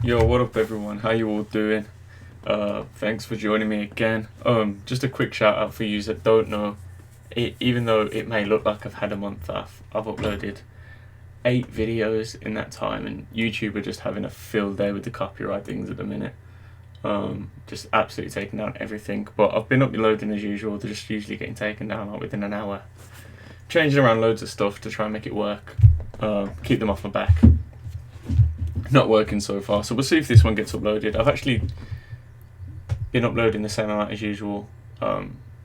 Yo, what up everyone? How you all doing? Thanks for joining me again. Just a quick shout out for you that don't know. Even though it may look like I've had a month off, I've uploaded 8 videos in that time, and YouTube are just having a field day with the copyright things at the minute. Just absolutely taking down everything. But I've been uploading as usual. They're just usually getting taken down like within an hour. Changing around loads of stuff to try and make it work. Keep them off my back. Not working so far, so we'll see if this one gets uploaded. I've actually been uploading the same amount as usual,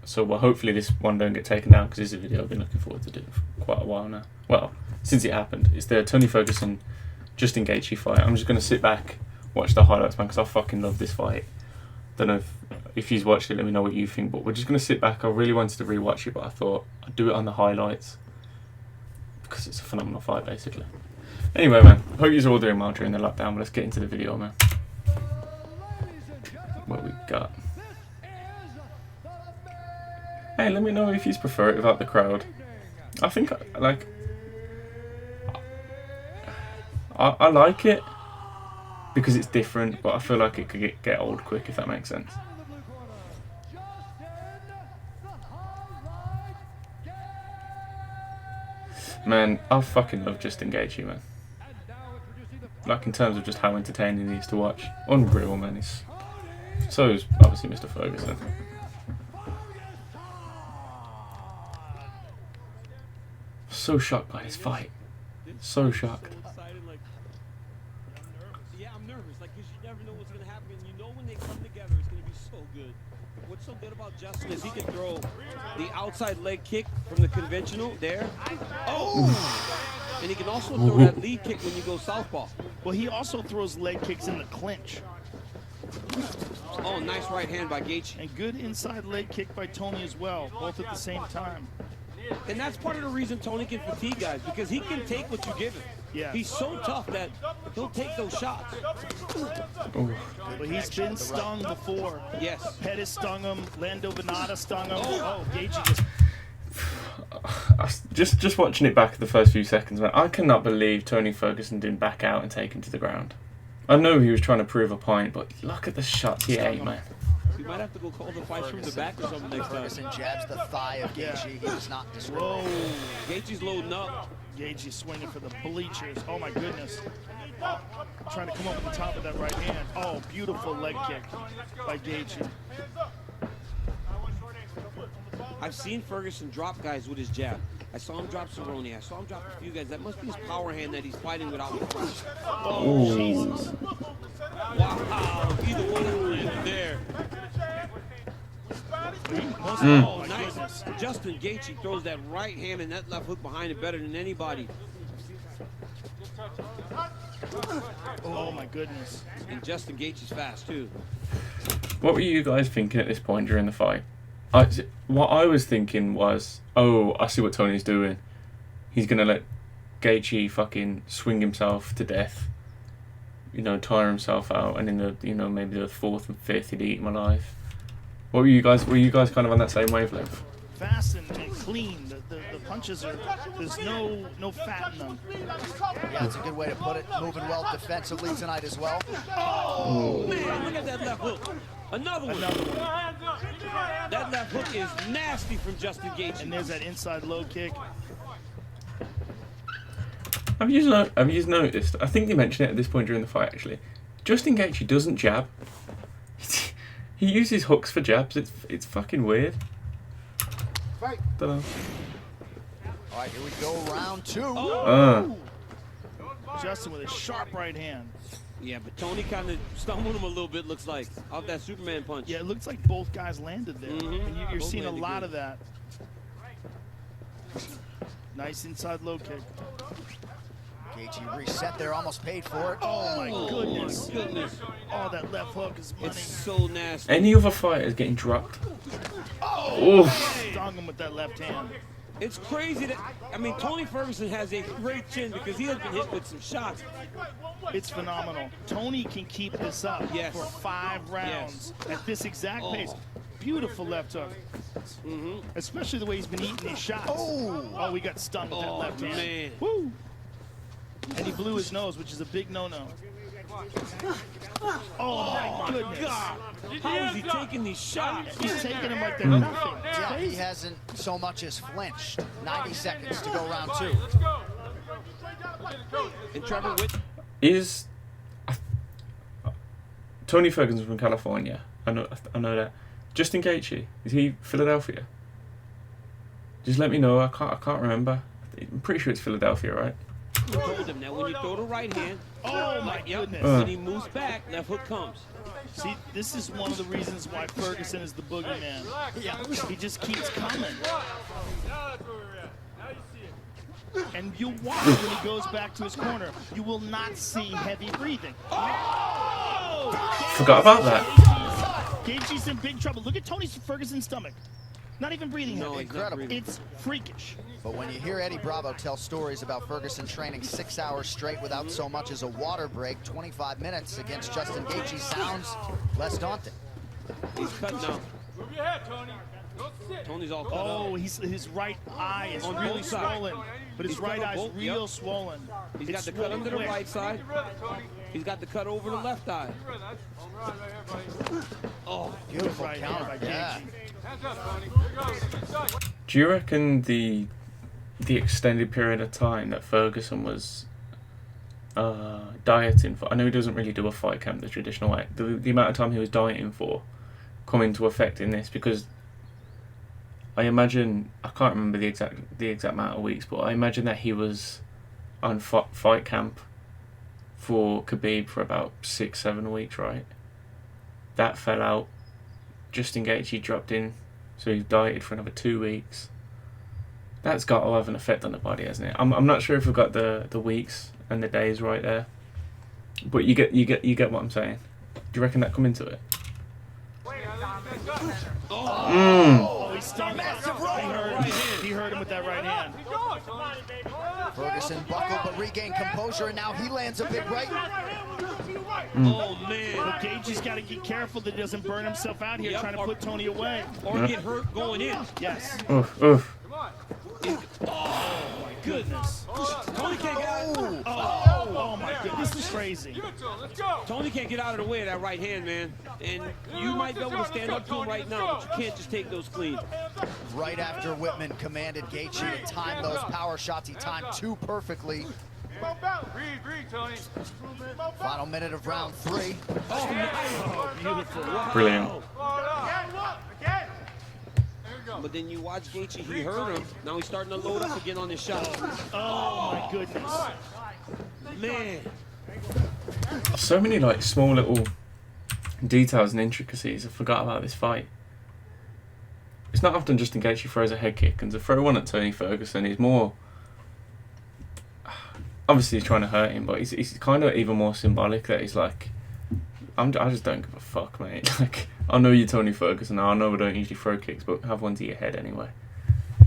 so hopefully this one don't get taken down, because this is a video I've been looking forward to doing for quite a while now. Well, since it happened. It's the Tony Ferguson Justin Gaethje fight. I'm just going to sit back, watch the highlights, man, because I fucking love this fight. Don't know if you've watched it, let me know what you think, but we're just going to sit back. I really wanted to rewatch it, but I thought I'd do it on the highlights because it's a phenomenal fight, basically. Anyway, man, hope you're all doing well during the lockdown, but let's get into the video, man. What we got? Hey, let me know if you prefer it without the crowd. I think, I like it because it's different, but I feel like it could get old quick, if that makes sense. Man, I fucking love Justin Gaethje, man. Like, in terms of just how entertaining he is to watch. Unreal, man. So is obviously Mr. Ferguson. So shocked by this fight. So shocked. Yeah, I'm nervous, like, because you never know what's going to happen. And you know when they come together, it's going to be so good. What's so good about Justin is he can throw the outside leg kick from the conventional there. Oh! And he can also throw that lead kick when you go southpaw. Well, he also throws leg kicks in the clinch. Oh, nice right hand by Gaethje. And good inside leg kick by Tony as well, both at the same time. And that's part of the reason Tony can fatigue guys, because he can take what you give him. Yeah. He's so tough that he'll take those shots. But he's been stung before. Yes. Pettis stung him, Lando Venata stung him. Oh, Gaethje just watching it back the first few seconds, man, I cannot believe Tony Ferguson didn't back out and take him to the ground. I know he was trying to prove a point, but look at the shots he ate, man. We might have to go call the fight from the back or something next time. Ferguson jabs the thigh of Gaethje. He does not discriminate. Whoa. Gaethje's loading up. Gaethje swinging for the bleachers. Oh my goodness. Trying to come up with the top of that right hand. Oh, beautiful leg kick by Gaethje. I've seen Ferguson drop guys with his jab. I saw him drop Cerrone. I saw him drop a few guys. That must be his power hand that he's fighting without the front. Oh, Jesus. Wow. Either one of them landed there. Oh, Nice. Justin Gaethje throws that right hand and that left hook behind it better than anybody. Oh my goodness. And Justin Gaethje's fast too. What were you guys thinking at this point during the fight? What I was thinking was, oh, I see what Tony's doing. He's going to let Gaethje fucking swing himself to death. You know, tire himself out, and in the, you know, maybe the 4th and 5th he'd eat him alive. What were you guys kind of on that same wavelength? Fast and clean. The punches are, there's no fat in them. Yeah, that's a good way to put it. Moving well defensively tonight as well. Oh, man, look at that left hook. Another one. That left hook is nasty from Justin Gaethje. And there's that inside low kick. Have you noticed? I think you mentioned it at this point during the fight, actually. Justin Gaethje doesn't jab. He uses hooks for jabs. It's fucking weird. Fight. Dunno. All right, here we go, round 2. Oh. Justin with a sharp right hand. Yeah, but Tony kind of stumbled him a little bit, looks like, off that Superman punch. Yeah, it looks like both guys landed there. And you're Both seeing a landed lot good. of that. Nice inside low kick. Gaethje reset there, almost paid for it. Oh my goodness. My goodness. Oh, that left hook is money. It's so nasty. Any other fighters getting dropped? Oh. Stung him with that left hand. It's crazy that, I mean, Tony Ferguson has a great chin because he has been hit with some shots. It's phenomenal. Tony can keep this up for 5 rounds at this exact pace. Beautiful left hook. Especially the way he's been eating these shots. Oh, we got stung with that left hand. Man. Woo! And he blew his nose, which is a big no-no. Oh, my goodness. God. How is he taking these shots? He's taking them like they're nothing. Yeah, he hasn't so much as flinched. 90 seconds to go round 2. And Trevor Whit. Is Tony Ferguson from California? I know that. Justin Gaethje, is he Philadelphia? Just let me know. I can't remember. I'm pretty sure it's Philadelphia, right? Told him that when you throw the right hand, Oh, my goodness. when he moves back, left hook comes. See, this is one of the reasons why Ferguson is the boogeyman. Yeah. He just keeps coming. And you'll watch when he goes back to his corner. You will not see heavy breathing. Forgot about that. Gaethje's in big trouble. Look at Tony Ferguson's stomach. Not even breathing No, heavy. he's not breathing. It's freakish. But when you hear Eddie Bravo tell stories about Ferguson training 6 hours straight without so much as a water break, 25 minutes against Justin Gaethje sounds less daunting. He's cut now. Tony's all cut Oh, up. his right eye is On really both sides. swollen. But his He's right cut on eye's both, real yep. swollen. He's It's got the cut swollen under the quick. right side. He's got the cut over the left eye. Oh, Beautiful Right hand by counter. Yeah. Gaethje. Do you reckon the extended period of time that Ferguson was dieting for? I know he doesn't really do a fight camp the traditional way. The amount of time he was dieting for come into effect in this, because I imagine, I can't remember the exact amount of weeks, but I imagine that he was on fight camp for Khabib for about 6-7 weeks, right? That fell out. Justin Gaethje dropped in, so he dieted for another 2 weeks. That's got to have an effect on the body, hasn't it? I'm not sure if we've got the weeks and the days right there, but you get what I'm saying. Do you reckon that come into it? Oh, he stung him. He hurt him with that right hand. Ferguson buckled but regained composure, and now he lands a big right. oh man. But Gaethje's got to get careful that he doesn't burn himself out here Yep, trying to or- put Tony away. Or get hurt going in. Yes. Oof, oof. Goodness. Tony can't get out. Oh my goodness. This is crazy. Tony can't get out of the way of that right hand, man. And you might be able to stand up to him right now, but you can't just take those clean. Right after Whitman commanded Gaethje to time those power shots, he timed 2 perfectly. Final minute of round 3. Oh, nice. Beautiful. Wow. Brilliant. But then you watch Gaethje, he hurt him. Now he's starting to load up again on his shot. Oh my goodness. Man. So many like small little details and intricacies. I forgot about this fight. It's not often Justin Gaethje throws a head kick, and to throw one at Tony Ferguson is more. Obviously, he's trying to hurt him, but he's kind of even more symbolic that he's like, I just don't give a fuck, mate. Like, I know you're Tony Ferguson. I know we don't usually throw kicks, but have one to your head anyway.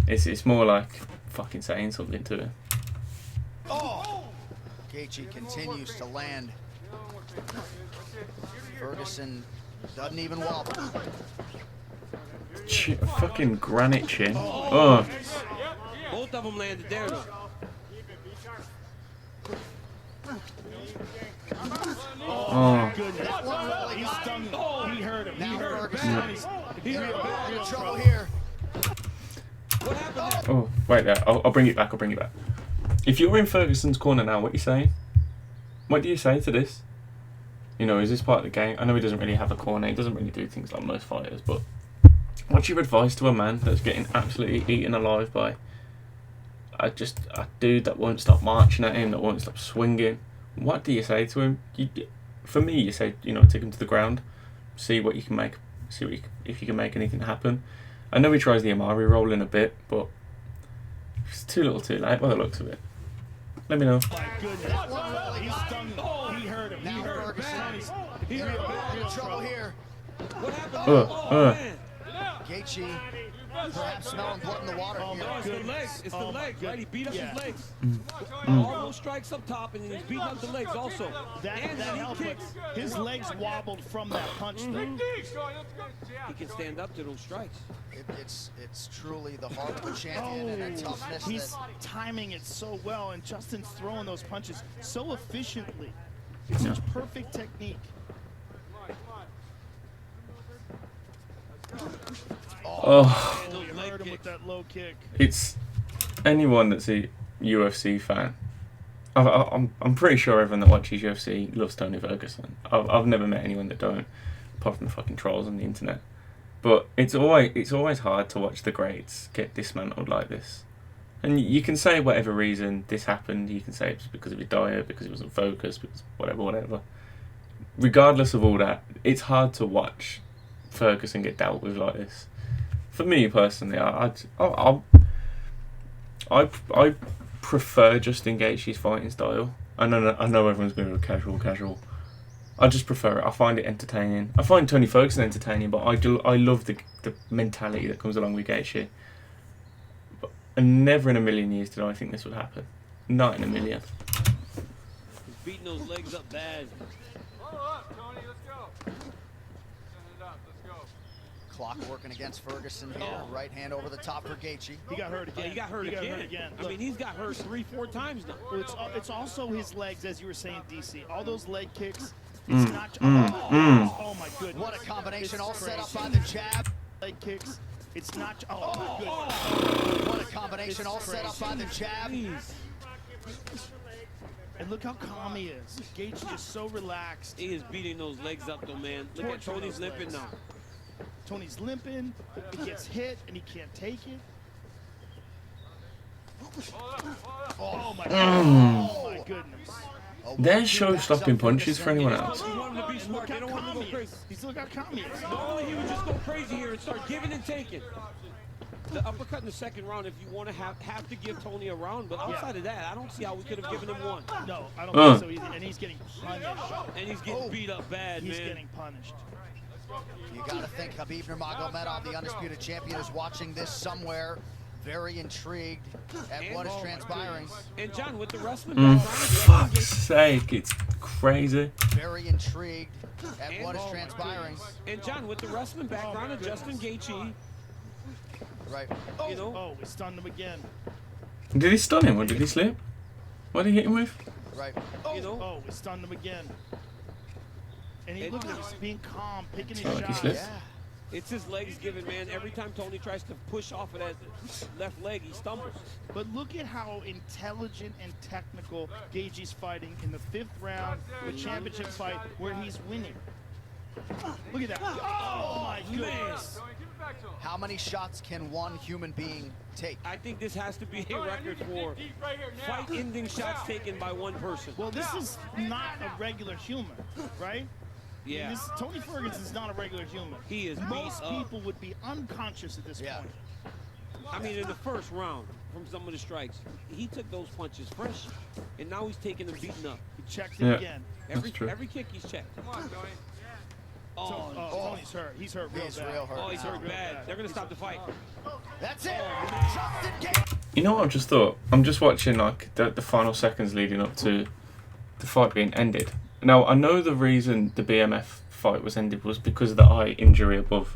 It's more like fucking saying something to him. Oh! Gaethje continues to land. Ferguson doesn't even wobble. Fucking granite chin. Oh. Both of them landed there, though. Oh. Goodness. He stung him. He hurt him. He Now hurt him. Ferguson He's in real real trouble trouble. here. What happened there? Oh, wait there. I'll bring it back. If you're in Ferguson's corner now, what are you saying? What do you say to this? You know, is this part of the game? I know he doesn't really have a corner. He doesn't really do things like most fighters, but what's your advice to a man that's getting absolutely eaten alive by a dude that won't stop marching at him, that won't stop swinging? What do you say to him? For me, you say, take him to the ground, see what you can make, if you can make anything happen. I know he tries the Amari roll in a bit, but it's too little too late by the looks of it. Let me know. My goodness. He stung him. He hurt him. He Now hurt him. Ferguson He's in real trouble here. What happened? Oh, man. Gaethje perhaps smelling blood in the water Oh, here. my It's the goodness. legs. It's the Oh, my legs, right? He beat up Yeah. his legs. All those strikes up top, and then he's beating up the legs also. That and then helped, he but kicks. his legs wobbled from that punch. He can stand up to those strikes. It's truly the heart of a champion and a toughness He's that timing it so well, and Justin's throwing those punches so efficiently. It's such perfect technique. Oh, You heard him with that low kick. it's anyone that's a UFC fan. I'm pretty sure everyone that watches UFC loves Tony Ferguson. I've never met anyone that don't, apart from the fucking trolls on the internet. But it's always hard to watch the greats get dismantled like this. And you can say whatever reason this happened. You can say it's because of his diet, because he wasn't focused, because whatever. Regardless of all that, it's hard to watch Ferguson get dealt with like this. For me personally, I prefer Justin Gaethje's fighting style. I know everyone's going to go casual. I just prefer it. I find it entertaining. I find Tony Ferguson entertaining, but I love the mentality that comes along with Gaethje. And never in a million years did I think this would happen. Not in a million. He's beating those legs up bad. Follow up, Tony. Let's go. Send it up. Let's go. Clock working against Ferguson here. Right hand over the top for Gaethje. He got hurt again. He got hurt again. I mean, he's got hurt 3-4 times now. Well, it's also his legs, as you were saying, DC. All those leg kicks. It's not. Oh my goodness! What a combination! All set up by the jab. Leg kicks. It's not. Oh, goodness! What a combination! All set up by the jab. And look how calm he is. Gaethje is so relaxed. He is beating those legs up, though, man. Look at Tony's limping now. Tony's limping. He gets hit and he can't take it. Oh my God! Oh my goodness! There's show-stopping punches for anyone else. You want him to be smart. They don't want him to go crazy. He's look how calm he is. Normally he would just go crazy here and start giving and taking. The uppercut in the second round, if you want to have to give Tony a round, but outside of that, I don't see how we could have given him one. No, I don't think so either. And he's getting punished. And he's getting beat up bad, He's man. getting punished. You got to think Khabib Nurmagomedov, the undisputed champion, is watching this somewhere. Very intrigued at what is transpiring. And John, with the wrestling Fuck's sake, it's crazy. Very intrigued at what is transpiring. And John, with the wrestling background of Justin Gaethje, right? You know. Oh, we stunned him again. Did he stun him or did he slip? What did he hit him with? Right. You know. Oh, we stunned him again. And he looked at him, he's being calm, picking his Like he shots. slipped? Yeah. It's his legs giving, man. Every time Tony tries to push off of that left leg, he stumbles. But look at how intelligent and technical Gaethje's fighting in the 5th round, the championship fight, where he's winning. Look at that. Oh, my goodness. How many shots can one human being take? I think this has to be a record for fight-ending shots taken by one person. Well, this is not a regular human, right? Yeah. Tony Ferguson is not a regular human. He is Most beat up. people would be unconscious at this point. I mean, in the first round, from some of the strikes, he took those punches fresh, and now he's taking them beaten up. He checked it again. Every kick he's checked. Come on, Tony. Tony's hurt. He's hurt real He's bad. real hurt. Oh, he's hurt bad. They're going to stop the fight. That's it. Justin Gaethje. You know what I've just thought? I'm just watching like the final seconds leading up to the fight being ended. Now, I know the reason the BMF fight was ended was because of the eye injury above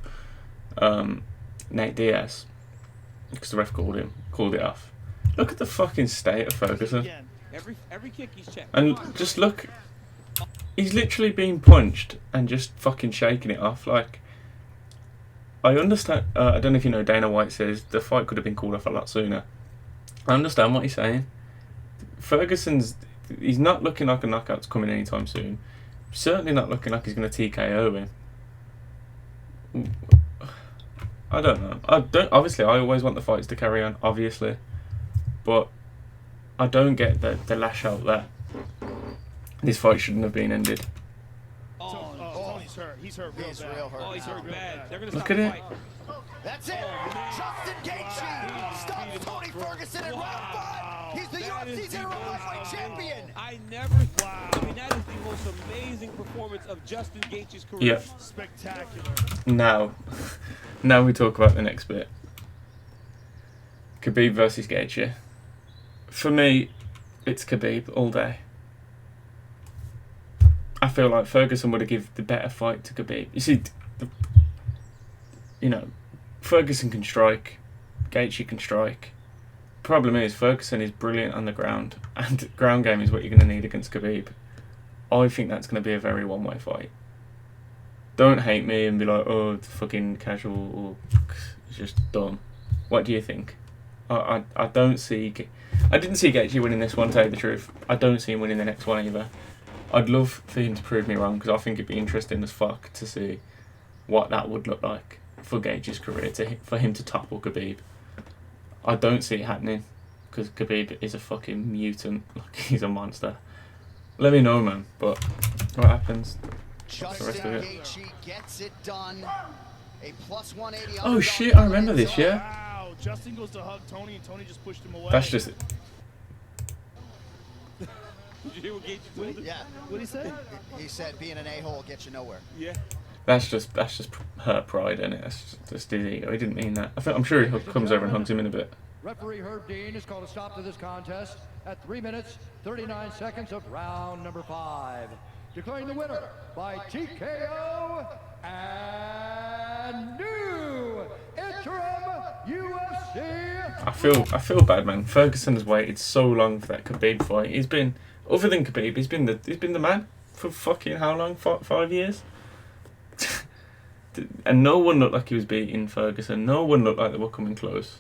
Nate Diaz. Because the ref called it off. Look at the fucking state of Ferguson. Again. Every kick he's checked. And just look, he's literally being punched and just fucking shaking it off. Like, I understand, I don't know if you know, Dana White says the fight could have been called off a lot sooner. I understand what he's saying. He's not looking like a knockout's coming anytime soon. Certainly not looking like he's going to TKO him. I don't know. Obviously, I always want the fights to carry on, obviously. But I don't get the lash out that this fight shouldn't have been ended. Tony's hurt. He's hurt real He's bad. real hurt. Oh, he's hurt bad. They're going to Look stop at the it. fight. That's it. Justin Gaethje stops Tony Ferguson in round 5. He's the UFC's interim lightweight champion. I mean, that is the most amazing performance of Justin Gaethje's career. Yeah. Spectacular. Now we talk about the next bit. Khabib versus Gaethje. For me, it's Khabib all day. I feel like Ferguson would have given the better fight to Khabib. You see, Ferguson can strike, Gaethje can strike. Problem is, Ferguson is brilliant on the ground, and ground game is what you're going to need against Khabib. I think that's going to be a very one-way fight. Don't hate me and be like, oh, it's fucking casual or it's just dumb. What do you think? I don't see... I didn't see Gaethje winning this one, to tell you the truth. I don't see him winning the next one either. I'd love for him to prove me wrong, because I think it'd be interesting as fuck to see what that would look like for Gaethje's career, for him to topple Khabib. I don't see it happening, because Khabib is a fucking mutant. Like, he's a monster. Let me know, man. But what happens? Justin The rest of it. Gaethje gets it done. A plus 180. Oh shit! I remember this. Yeah. Wow, Justin goes to hug Tony, and Tony just pushed him away. That's just. Did you hear what Gaethje told him? Yeah. What did he say? He said being an a-hole gets you nowhere. Yeah. That's just her pride, isn't it? That's just his ego. He didn't mean that. I'm sure he comes over and hugs him in a bit. Referee Herb Dean has called a stop to this contest at 3 minutes, 39 seconds of round number 5. Declaring the winner by TKO and new interim UFC. I feel bad, man. Ferguson has waited so long for that Khabib fight. He's been, other than Khabib, he's been the man for fucking how long? 5 years. And no one looked like he was beating Ferguson. No one looked like they were coming close.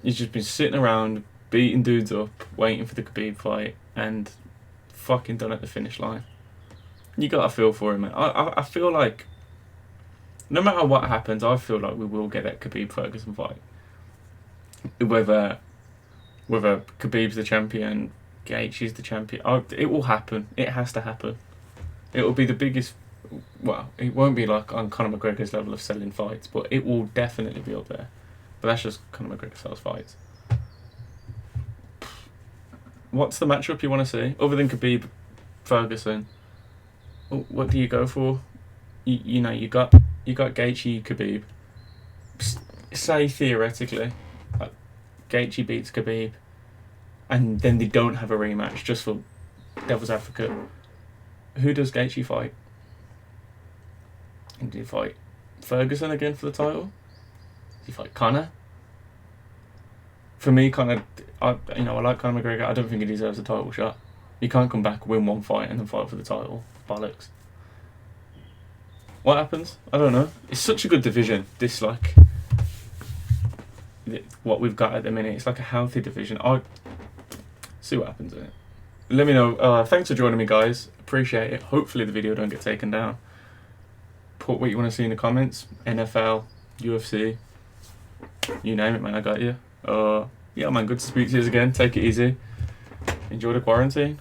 He's just been sitting around, beating dudes up, waiting for the Khabib fight, and fucking done at the finish line. You gotta feel for him, man. I feel like, no matter what happens, I feel like we will get that Khabib-Ferguson fight. Whether Khabib's the champion, Gaethje's the champion, it will happen. It has to happen. It will be the biggest... Well, it won't be like on Conor McGregor's level of selling fights, but it will definitely be up there. But that's just Conor McGregor sells fights. What's the matchup you want to see other than Khabib, Ferguson? What do you go for? You know, you got Gaethje, Khabib. Say theoretically, Gaethje beats Khabib, and then they don't have a rematch. Just for devil's advocate, who does Gaethje fight? And do you fight Ferguson again for the title? Do you fight Conor? For me, Conor, I like Conor McGregor. I don't think he deserves a title shot. You can't come back, win one fight, and then fight for the title. Bollocks. What happens? I don't know. It's such a good division. This, like, what we've got at the minute. It's like a healthy division. I'll see what happens in it. Let me know. Thanks for joining me, guys. Appreciate it. Hopefully the video don't get taken down. Put what you want to see in the comments. NFL, UFC, you name it, man. I got you. Yeah, man. Good to speak to you again. Take it easy. Enjoy the quarantine.